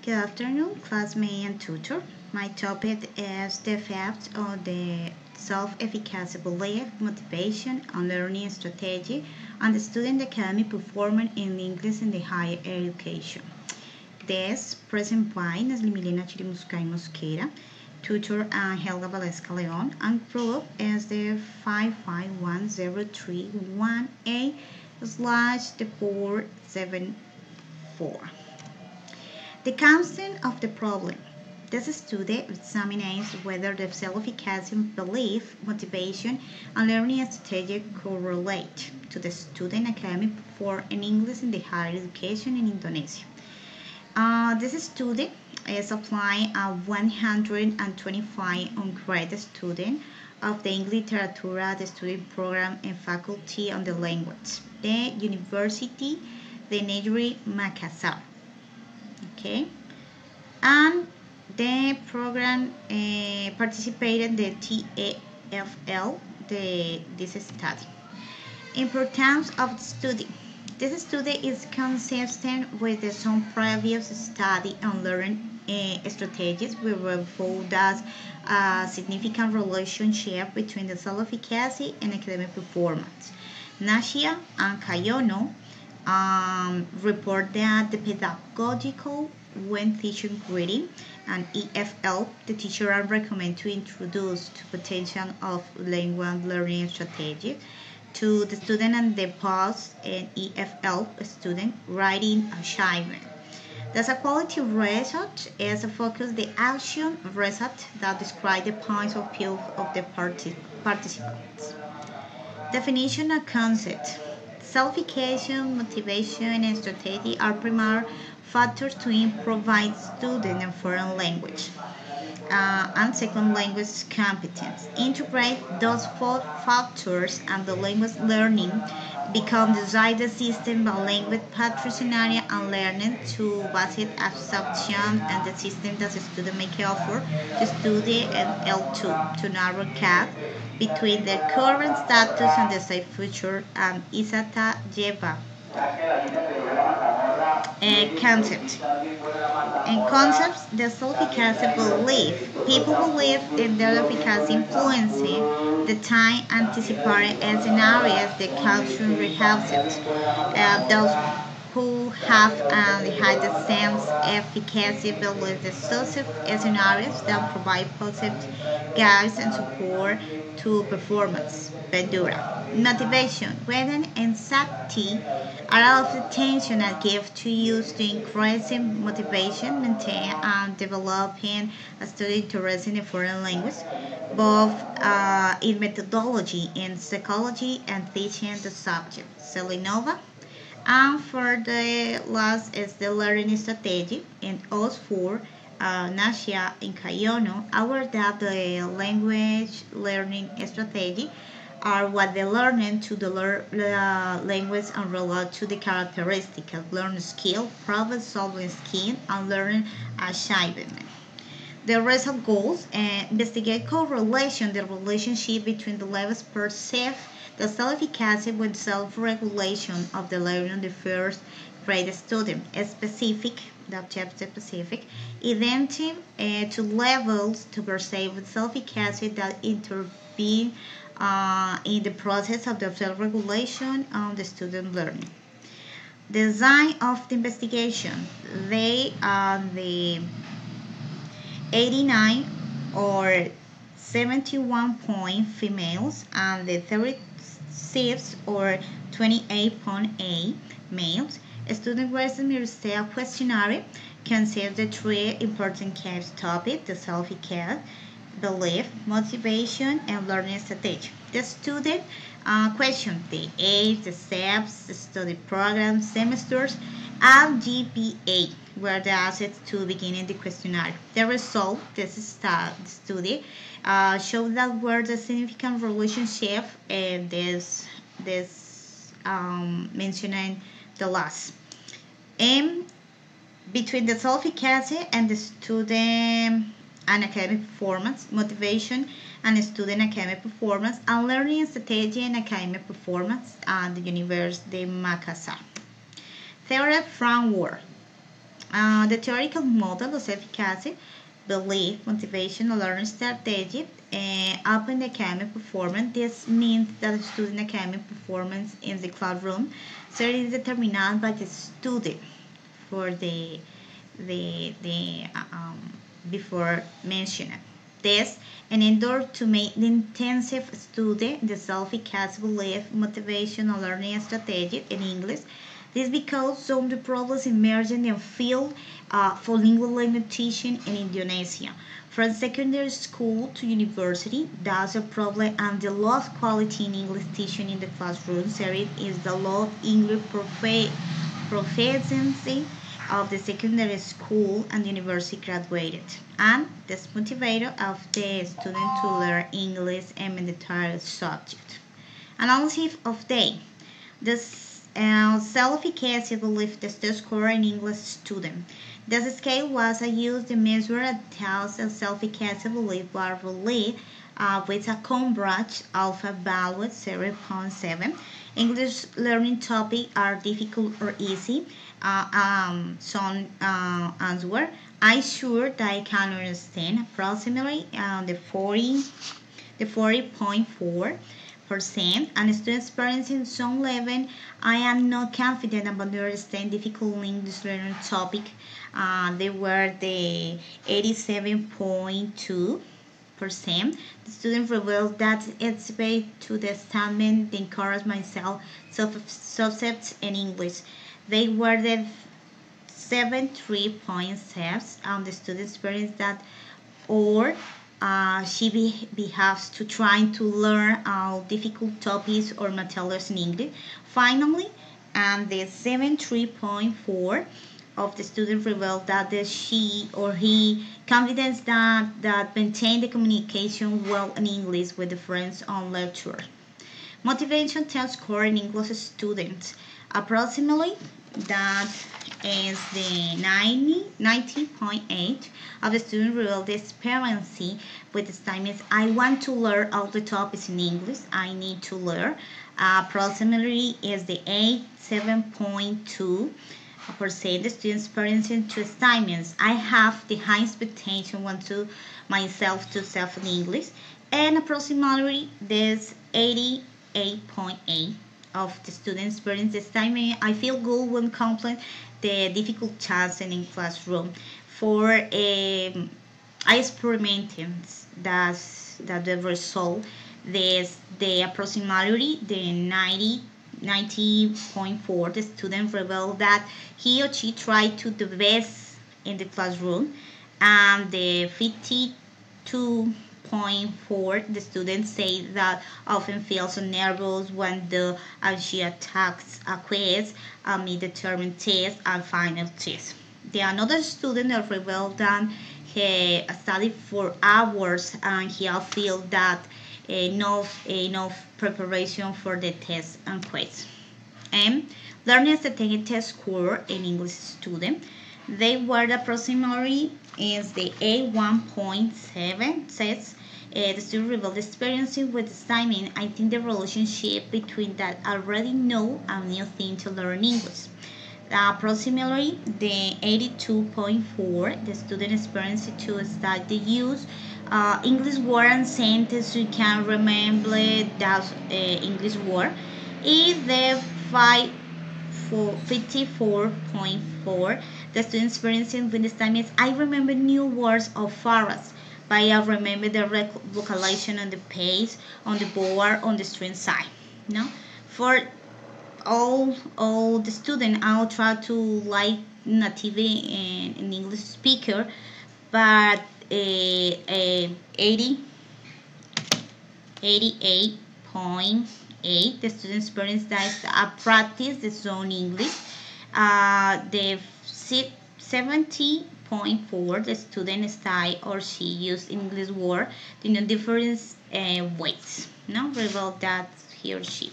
Good afternoon, classmate and tutor. My topic is the effects of the self-efficacy belief, motivation, and learning strategy on the student academic performance in English in the higher education. This present by Milena Mosquera, tutor Helga Valesca Leon, and proof is the 5510318 slash the 474. The constant of the problem. This study examines whether the self-efficacy belief, motivation, and learning strategy correlate to the student academic performance in English in the higher education in Indonesia. This study is applying a 125 on-grade students of the English Literatura the student program and faculty on the language, the University de Negeri Makassar. Okay, and the program participated the TAFL, this study. Importance of the study. This study is consistent with some previous study on learning strategies. We found that a significant relationship between the self-efficacy and academic performance. Nashia and Kayono report that the pedagogical when teaching reading and EFL, the teacher are recommended to introduce the potential of language learning strategy to the student and the post and EFL student writing achievement. Thus, a quality research is a focus the action research that describe the points of view of the participants. Definition of concept. Self-efficacy, motivation, and strategy are primary factors to improve student and foreign language and second language competence. Integrate those four factors and the language learning become desired system by language patrocinaria and learning to basic absorption and the system that the student may offer to study and L2 to narrow gap between the current status and the safe future and Isata Jeba concept. In concepts, the self-efficacy belief. People believe in their efficacy influencing the time anticipated scenarios the culture rehearses. Those who have the highest sense efficacy believe the social scenarios that provide positive guides and support to performance. Bandura. Motivation. When and safety are of attention and give to use to increasing motivation, maintain and developing a student interest in a foreign language, both in methodology in psychology and teaching the subject. Selinova. And for the last is the learning strategy in us for Nasia and Kayono, our that the language learning strategy are what they learn to the language and relate to the characteristic of learning skill, problem solving skill, and learning achievement. The result goals investigate correlation, the relationship between the levels perceived, the self-efficacy with self-regulation of the learning the first grade student, specific, the objective specific, identity to levels to perceive self-efficacy that intervene in the process of the self-regulation on the student learning. Design of the investigation. They are the 89 or 71 point females and the 36 or 28.8 males. Student resume questionnaire consists the three important case topics: the self-care, belief, motivation, and learning strategy. The student question the age, the steps, the study program, semesters, and GPA were the assets to begin the questionnaire. The result, this study, showed that were the significant relationship and this mentioning the last. And between the self-efficacy and the student and academic performance, motivation and student academic performance, and learning strategy and academic performance at the University de Makassar. Theory framework. The theoretical model of self-efficacy, belief, motivation, and learning strategy upon the academic performance. This means that the student academic performance in the classroom so it is determined by the student for the before mentioned. This, and in order to make the intensive study, the self-efficacy belief, motivation, and learning strategy in English. This because some of the problems emerging in the field for lingual teaching in Indonesia. From secondary school to university, that's a problem, and the low quality in English teaching in the classroom series is the low English proficiency of the secondary school and university graduated, and this motivator of the student to learn English and mandatory subject. Analysis of day. This self-efficacy belief the test score in English student. This scale was used to measure a test of self-efficacy belief verbally with a Cambridge alpha value 0.7. English learning topics are difficult or easy. Some answer. I sure that I can understand approximately the 40.4%, and students experiencing some level. I am not confident about understanding difficult English learning topic. They were the 87.2%. The student revealed that it's way to the statement they encourage myself subjects in English. They were the 73.6 and the student experienced that or she behaves to trying to learn difficult topics or materials in English. Finally, and the 73.4 of the student revealed that she or he confidence that maintain the communication well in English with the friends on lecture. Motivation test score in English students. Approximately that is the 90.8 of the student revealed the experience with the statements I want to learn all the topics in English. I need to learn. Approximately is the 87.2% the students experiencing two statements. I have the high expectation want to myself to self in English, and approximately this 88.8 of the students experience this time. I feel good when complete the difficult tasks in classroom. For I experimented that the result this the approximately the 90.4 the student revealed that he or she tried to the best in the classroom, and the 52.4 the students say that often feels so nervous when the she attacks a quiz, mid-determined test, and final test. The another student revealed that he studied for hours and he feel that enough preparation for the test and quiz. And learning strategy test score in English student, they were approximately is the A1.7 says the student revealed experiencing with assignment. I think the relationship between that already know a new thing to learn English. Approximately the 82.4 the student experience to start the use English word and sentence you can remember that English word is the 54.4 the student experiencing with this time is I remember new words of phrases, but I remember the vocalization on the page, on the board, on the screen side. No, for all the student, I'll try to like native in English speaker, but 88.8 the student experience that is practice the zone English. The 70.4 the student style or she used English word in different ways. No, reveal that he or she.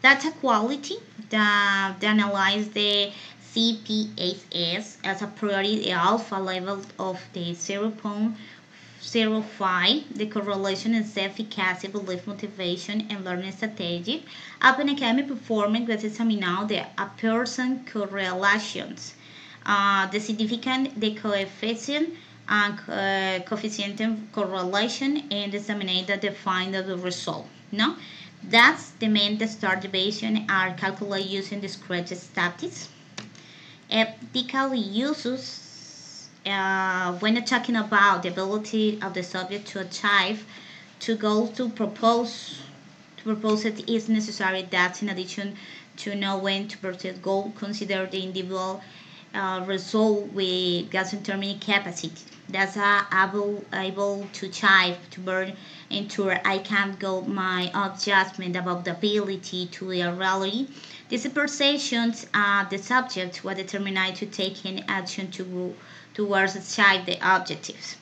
Data quality, the analyze the CPHS as a priority the alpha level of the 0.05, the correlation in self-efficacy, belief, motivation, and learning strategy. Upon academic performance was examined the a person correlations. the significant, the coefficient, and coefficient correlation, and examine that define the result. No, that's the main the star deviation are calculated using discrete statistics. Ethical uses when talking about the ability of the subject to achieve to goals to propose it is necessary that in addition to know when to pursue goal, consider the individual result with gas determining capacity. That's able to achieve to burn into I can't go my adjustment about the ability to the reality. These perceptions are the subject were determined to take any action towards achieve the objectives.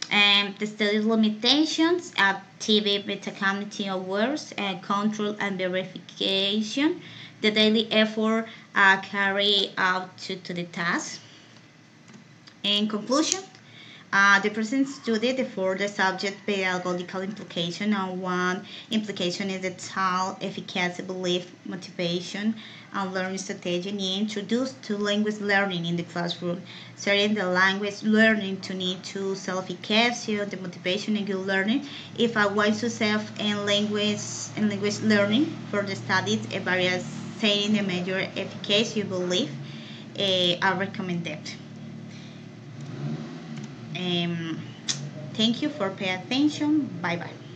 And the study limitations, active metacognitive awareness, control and verification, the daily effort carried out to the task. In conclusion, the present study, the further subject pedagogical implication, and one implication is the child efficacy, belief, motivation, and learning strategy need introduced to language learning in the classroom, setting the language learning to need to self-efficacy, the motivation and good learning. If I want to self and language learning for the studies, various setting the major efficacy belief are recommended. Um, Thank you for paying attention. Bye bye.